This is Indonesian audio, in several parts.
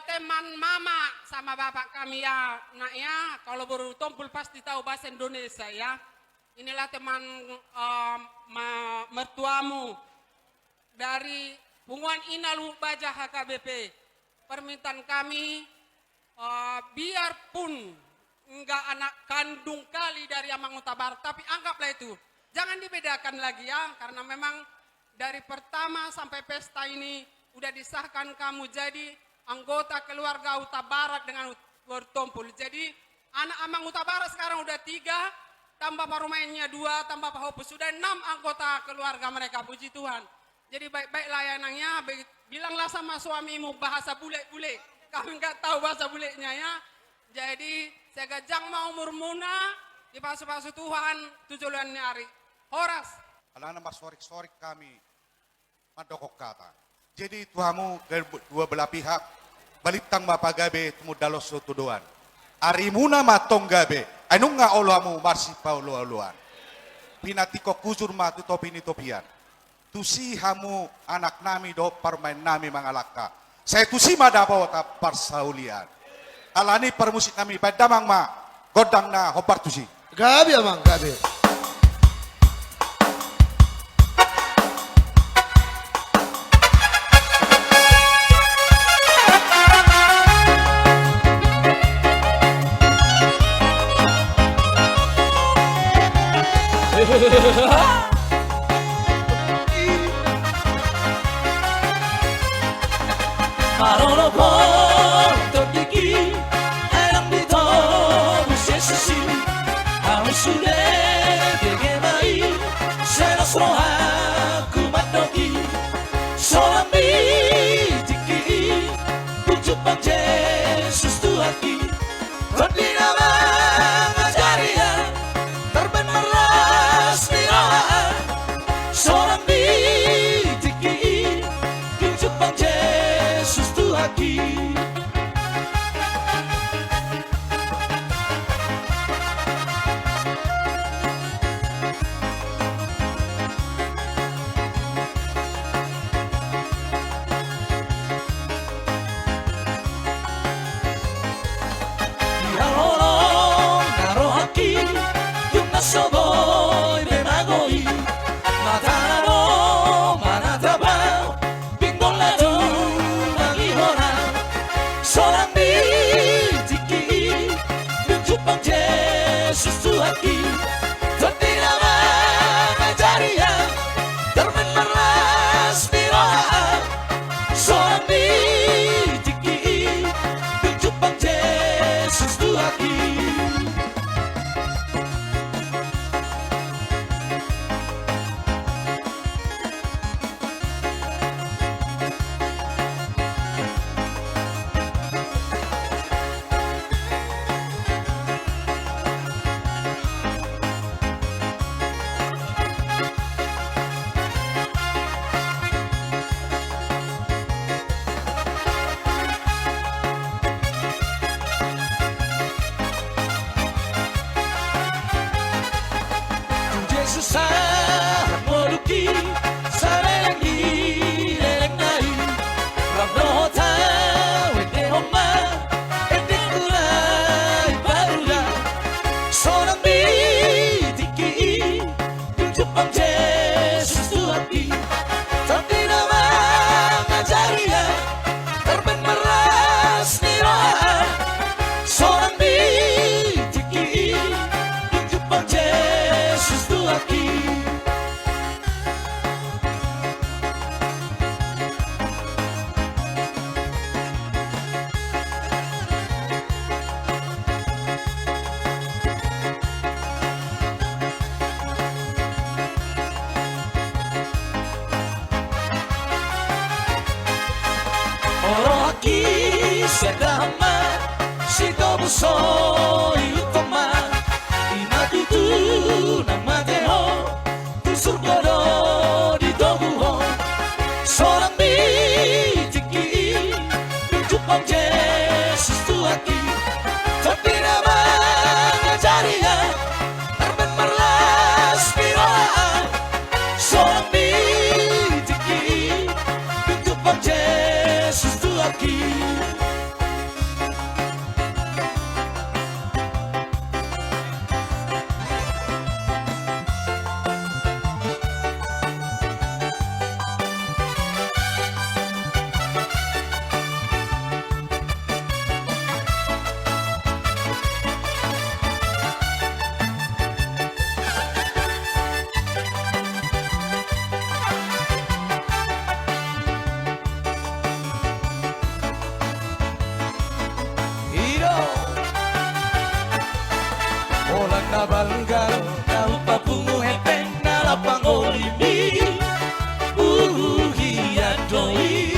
teman mama sama bapak kami ya, nak ya. Kalau baru tumpul pasti tahu bahasa Indonesia ya. Inilah teman mertuamu dari Punguan Inalu Baja HKBP. Permintaan kami, biarpun enggak anak kandung kali dari Amangkuta Barat, tapi anggaplah itu. Jangan dibedakan lagi ya, karena memang dari pertama sampai pesta ini udah disahkan kamu jadi anggota keluarga Huta Barat dengan bertumpul. Jadi anak Amangkuta Barat sekarang udah 3, tambah parumainnya 2, tambah Pahopus, sudah 6 anggota keluarga mereka, puji Tuhan. Jadi baik-baik layanannya, bilanglah sama suamimu bahasa bule-bule. Kami nggak tahu bahasa bulenya ya. Jadi saya gajang mau murmuna di pasu-pasu Tuhan 7 hari. Horas. Alana masorik-sorik kami madokok kata. Jadi tuhamu dari dua belah pihak balitang mapagabe temu dalos tuduan. Arimuna matong gabe. Anu nga olamu marsi paulo oluan. Pinatiko kuzur matu topi ni topian. Tusi hamu anak nami do parmain nami mangalaka. Saya tusi madapo ta parsaulian. Alani permusik kami padamang ma godang na hopar tusi. Gabi amang gabi. Marolo tergigi alam di tahu sesi harus sudah digemai senas roha kumat doki solami tiki pucuk panje sustu haki Rodi nama ngajaria terbenaras niraha solami tiki pucuk panje sustu haki Soboy memagoi matano manataba bingolado magihora solambi tiki jupang Jesus tuaki tertinama ngajaria termeneras biroha solambi tiki jupang Jesus tuaki susah moluki sarengi leleng nai rabnota wete homa ete kulai paruga sonam bitiki jupang Jesus tuaki tapi nama ngajaria terben meras niraha sonam bitiki jupang Jesus tuaki Oro aki sedama sito buso ilutoma imatutu nama deho tusur kodo di doguho solang bitiki jupang Jesus tuaki tapi nama ngajaria terben merlas biroa solang bitiki jupang Jesus tuaki Garo na upapungu hepeng na lapang olimi Hiya doi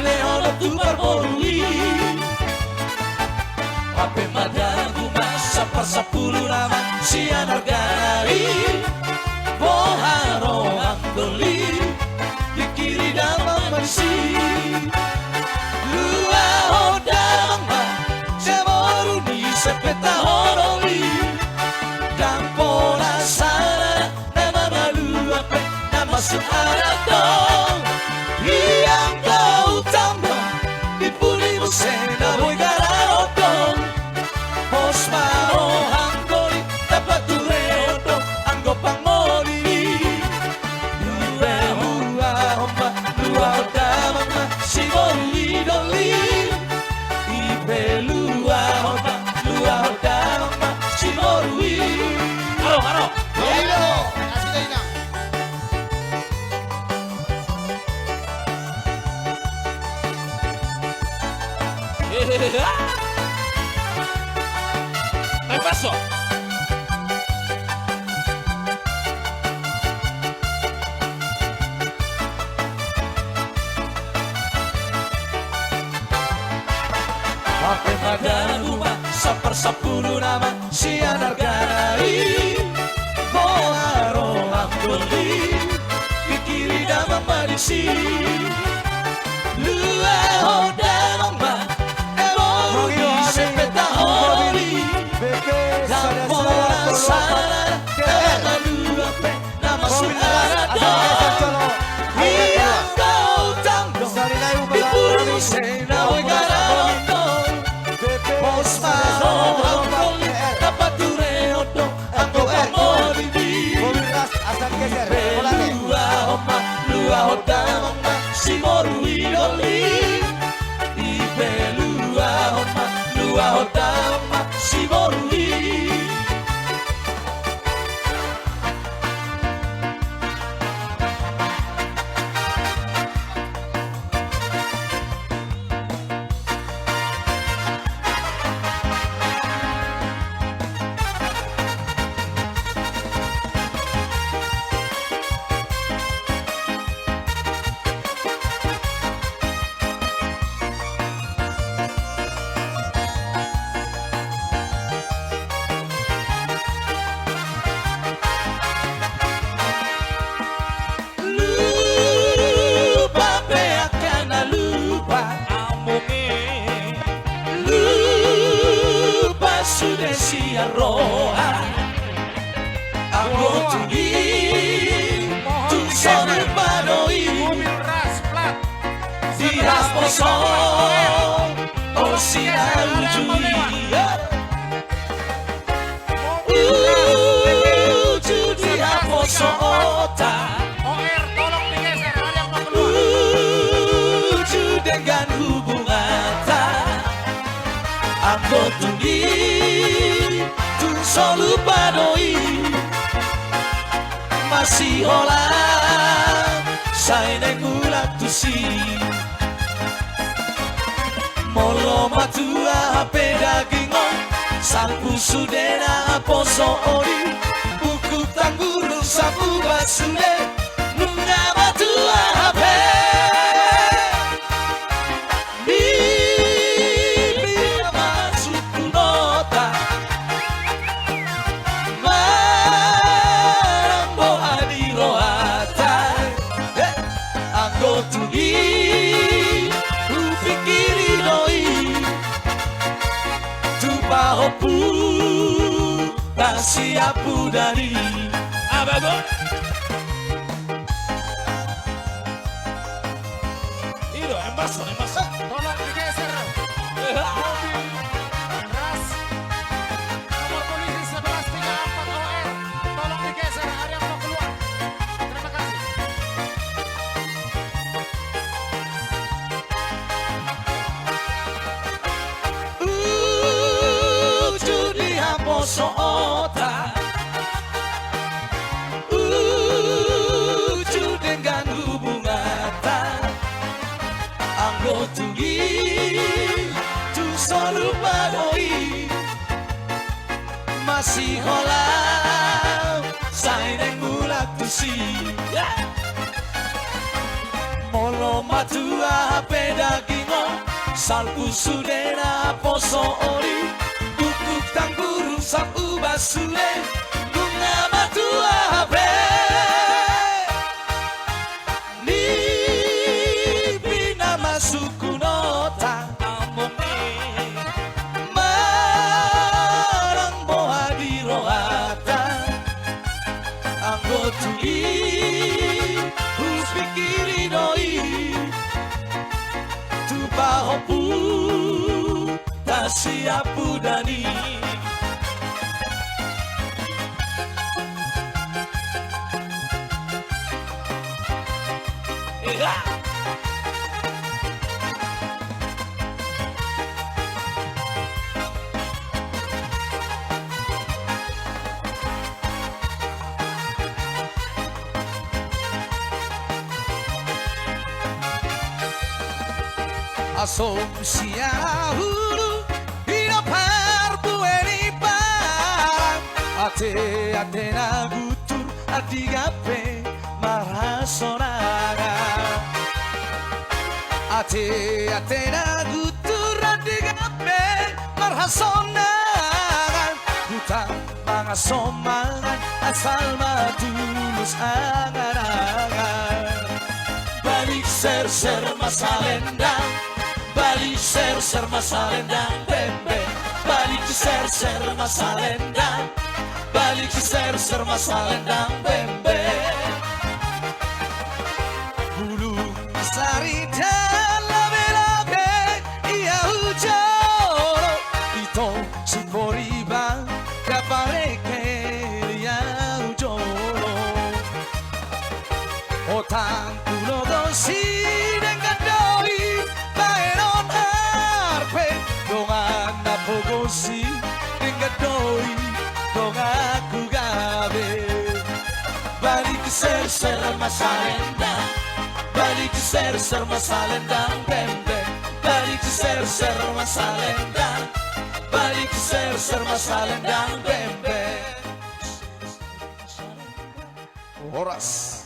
Leono tu barborui Ape madang gumas Sapar-sapulu naman siya nargari Boharo ang doli Dikiri damang marisi Lua o damang ma Semoru ni sepeta horoli Dampora sana Nama malu ape Nama suarato Iyang kau tambah Dipuli mo sena boy gararotong Pos mao hanggori Dapat tureoto Anggo pangmoli Dua hua homba Lua hodamang ma Simolu idoli Ipe lua homba Lua hodamang ma Simolu idoli Halo Kasih ke Inang. ¿Qué pasó? Pakai madanan rumah Sapar-sapulu nama siya nargari Boharo ang doli Kikiri damang malisi Lua ho damang ma Ebori sepeta hori Dampora sana Nama lua pe Nama suarado Iyang kau tanggo Dipuri sena way gararoto Pos mao hangkoli Dapat tureoto Anggo pangmolini Lua homa Lua hodamang ma Simoru idoli Ipe lua homa Lua hodamang ma Simoru idoli Lupa pe akan lupa amonge Lupa sudah siya roa Ako tugi Tunsone panoi Mobil ras plat. Dia poso O siya ujui Dia poso ota OR tolong digeser, ada yang mau keluar. Lucu dengan hubungan tak Aku tunggi Tung solu padoi Masih olah Saya nengulat tusi Molo matua hape dagingong Sampu sudena poso ori Buku tangguru sapu basude Nunga matua hape Bibir masuk nota Marambo adiroata Anggo tugi Ufikiri doi Tupahopu Tasiapu dari Abago Iro, emaso Tolong digeser. Mobil ras. Nomor polisi 1134 OR. Tolong digeser, ada yang mau keluar. Terima kasih. Judi haposo ota dengan hubungan tak Anggo tugi Tu selalu padoi Masih hola selesai neng mulak tusi Molo matua peda gingo salku sudena poso ori bukuk tangguru sapu basule bunga matua pe ni bina masuku nota amongi marang moa di rohata anggotu pikiri doi tu bahopu tak siap dani Asomsia hulu hidup bueni parang ate na gutur adigape marasonanga ate na gutur adigape marasonanga hutang mga somangan asal matulus angan-angan balik ser masalendang balik ser masalendang tempe balik ser masalendang balik ser masalendang tempe bulu sari labe-labe ia ujoro ito suporiba kapareke ia ujoro otang kulo dosi Pogosi dengadoi dong aku gabe balik ser masalendang balik ser masalendang tempe balik ser masalendang balik ser masalendang tempe Horas.